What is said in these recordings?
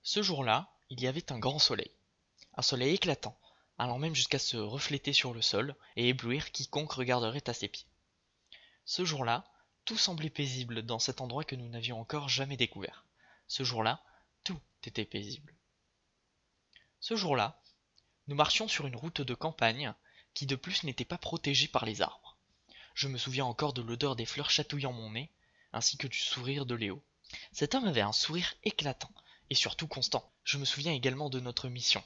Ce jour-là, il y avait un soleil éclatant, allant même jusqu'à se refléter sur le sol et éblouir quiconque regarderait à ses pieds. Ce jour-là, tout semblait paisible dans cet endroit que nous n'avions encore jamais découvert. Ce jour-là, tout était paisible. Ce jour-là, nous marchions sur une route de campagne qui de plus n'était pas protégée par les arbres. Je me souviens encore de l'odeur des fleurs chatouillant mon nez, ainsi que du sourire de Léo. Cet homme avait un sourire éclatant, et surtout constant. Je me souviens également de notre mission.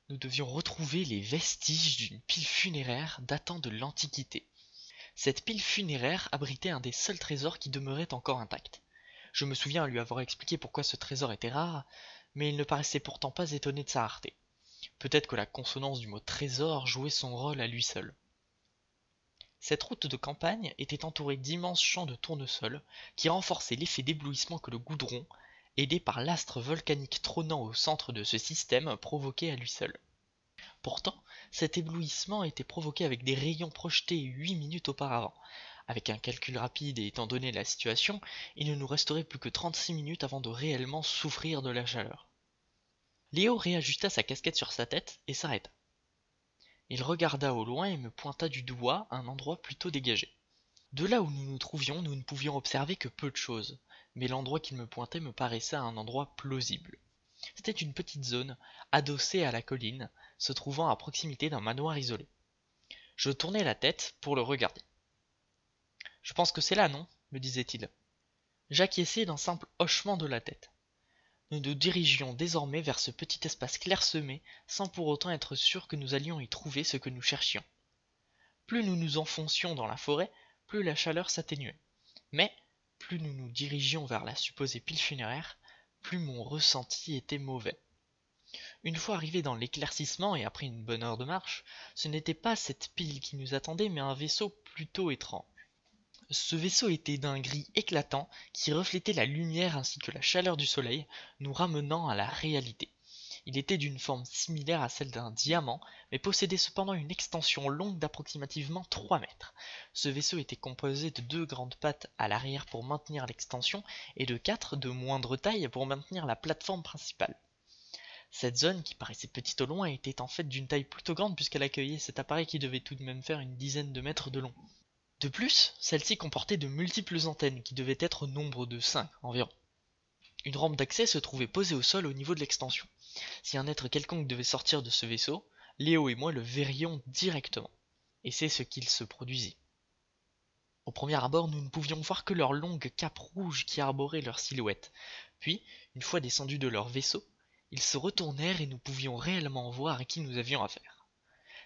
Nous devions retrouver les vestiges d'une pile funéraire datant de l'Antiquité. Cette pile funéraire abritait un des seuls trésors qui demeurait encore intact. Je me souviens lui avoir expliqué pourquoi ce trésor était rare, mais il ne paraissait pourtant pas étonné de sa rareté. Peut-être que la consonance du mot trésor jouait son rôle à lui seul. Cette route de campagne était entourée d'immenses champs de tournesol qui renforçaient l'effet d'éblouissement que le goudron, aidé par l'astre volcanique trônant au centre de ce système, provoquait à lui seul. Pourtant, cet éblouissement était provoqué avec des rayons projetés 8 minutes auparavant. Avec un calcul rapide et étant donné la situation, il ne nous resterait plus que 36 minutes avant de réellement souffrir de la chaleur. Léo réajusta sa casquette sur sa tête et s'arrêta. Il regarda au loin et me pointa du doigt un endroit plutôt dégagé. De là où nous nous trouvions, nous ne pouvions observer que peu de choses, mais l'endroit qu'il me pointait me paraissait un endroit plausible. C'était une petite zone, adossée à la colline, se trouvant à proximité d'un manoir isolé. Je tournai la tête pour le regarder. « Je pense que c'est là, non ?» me disait-il. J'acquiesçai d'un simple hochement de la tête. Nous nous dirigions désormais vers ce petit espace clairsemé, sans pour autant être sûrs que nous allions y trouver ce que nous cherchions. Plus nous nous enfoncions dans la forêt, plus la chaleur s'atténuait. Mais, plus nous nous dirigions vers la supposée pile funéraire, plus mon ressenti était mauvais. Une fois arrivés dans l'éclaircissement et après une bonne heure de marche, ce n'était pas cette pile qui nous attendait mais un vaisseau plutôt étrange. Ce vaisseau était d'un gris éclatant qui reflétait la lumière ainsi que la chaleur du soleil, nous ramenant à la réalité. Il était d'une forme similaire à celle d'un diamant, mais possédait cependant une extension longue d'approximativement 3 mètres. Ce vaisseau était composé de 2 grandes pattes à l'arrière pour maintenir l'extension et de 4 de moindre taille pour maintenir la plateforme principale. Cette zone, qui paraissait petite au loin, était en fait d'une taille plutôt grande puisqu'elle accueillait cet appareil qui devait tout de même faire une dizaine de mètres de long. De plus, celle-ci comportait de multiples antennes qui devaient être au nombre de 5 environ. Une rampe d'accès se trouvait posée au sol au niveau de l'extension. Si un être quelconque devait sortir de ce vaisseau, Léo et moi le verrions directement. Et c'est ce qu'il se produisit. Au premier abord, nous ne pouvions voir que leurs longues capes rouges qui arboraient leur silhouette. Puis, une fois descendus de leur vaisseau, ils se retournèrent et nous pouvions réellement voir à qui nous avions affaire.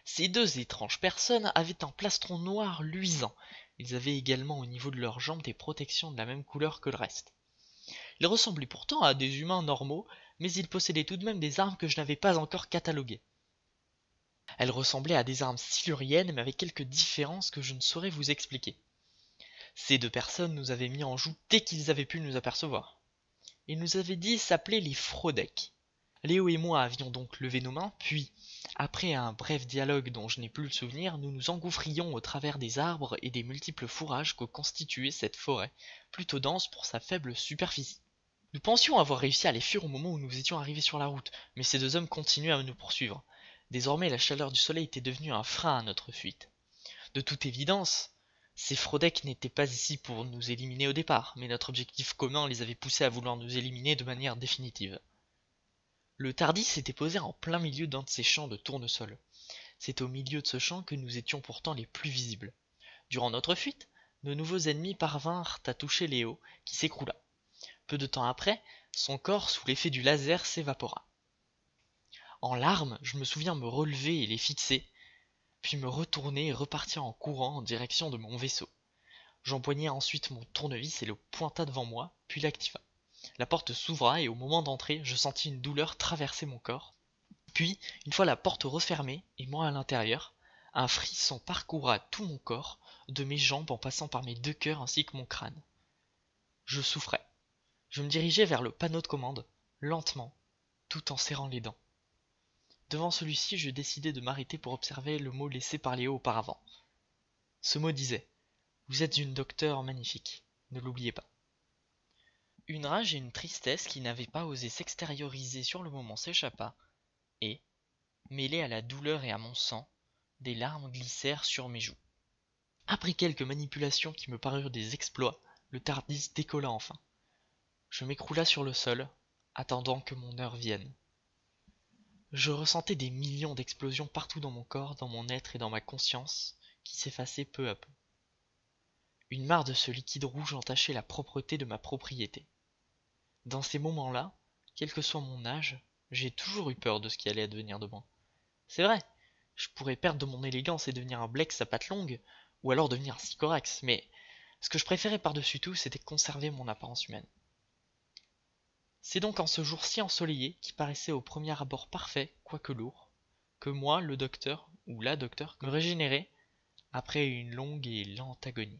Ces 2 étranges personnes avaient un plastron noir luisant. Ils avaient également au niveau de leurs jambes des protections de la même couleur que le reste. Ils ressemblaient pourtant à des humains normaux, mais ils possédaient tout de même des armes que je n'avais pas encore cataloguées. Elles ressemblaient à des armes siluriennes, mais avec quelques différences que je ne saurais vous expliquer. Ces 2 personnes nous avaient mis en joue dès qu'ils avaient pu nous apercevoir. Ils nous avaient dit s'appeler les Frodeck. Léo et moi avions donc levé nos mains, puis, après un bref dialogue dont je n'ai plus le souvenir, nous nous engouffrions au travers des arbres et des multiples fourrages que constituait cette forêt, plutôt dense pour sa faible superficie. Nous pensions avoir réussi à les fuir au moment où nous étions arrivés sur la route, mais ces 2 hommes continuaient à nous poursuivre. Désormais, la chaleur du soleil était devenue un frein à notre fuite. De toute évidence, ces Frodeck n'étaient pas ici pour nous éliminer au départ, mais notre objectif commun les avait poussés à vouloir nous éliminer de manière définitive. Le Tardis s'était posé en plein milieu d'un de ces champs de tournesol. C'est au milieu de ce champ que nous étions pourtant les plus visibles. Durant notre fuite, nos nouveaux ennemis parvinrent à toucher Léo, qui s'écroula. Peu de temps après, son corps, sous l'effet du laser, s'évapora. En larmes, je me souviens me relever et les fixer, puis me retourner et repartir en courant en direction de mon vaisseau. J'empoignai ensuite mon tournevis et le pointa devant moi, puis l'activa. La porte s'ouvra et au moment d'entrer, je sentis une douleur traverser mon corps. Puis, une fois la porte refermée et moi à l'intérieur, un frisson parcourra tout mon corps, de mes jambes en passant par mes 2 cœurs ainsi que mon crâne. Je souffrais. Je me dirigeais vers le panneau de commande, lentement, tout en serrant les dents. Devant celui-ci, je décidai de m'arrêter pour observer le mot laissé par Léo auparavant. Ce mot disait « Vous êtes une docteure magnifique, ne l'oubliez pas ». Une rage et une tristesse qui n'avaient pas osé s'extérioriser sur le moment s'échappa, et, mêlée à la douleur et à mon sang, des larmes glissèrent sur mes joues. Après quelques manipulations qui me parurent des exploits, le Tardis décolla enfin. Je m'écroula sur le sol, attendant que mon heure vienne. Je ressentais des millions d'explosions partout dans mon corps, dans mon être et dans ma conscience, qui s'effaçaient peu à peu. Une mare de ce liquide rouge entachait la propreté de ma propriété. Dans ces moments-là, quel que soit mon âge, j'ai toujours eu peur de ce qui allait advenir de moi. C'est vrai, je pourrais perdre de mon élégance et devenir un Blex à pattes longues, ou alors devenir un Sycorax, mais ce que je préférais par-dessus tout, c'était conserver mon apparence humaine. C'est donc en ce jour si ensoleillé, qui paraissait au premier abord parfait, quoique lourd, que moi, le docteur, ou la docteur, me régénérai après une longue et lente agonie.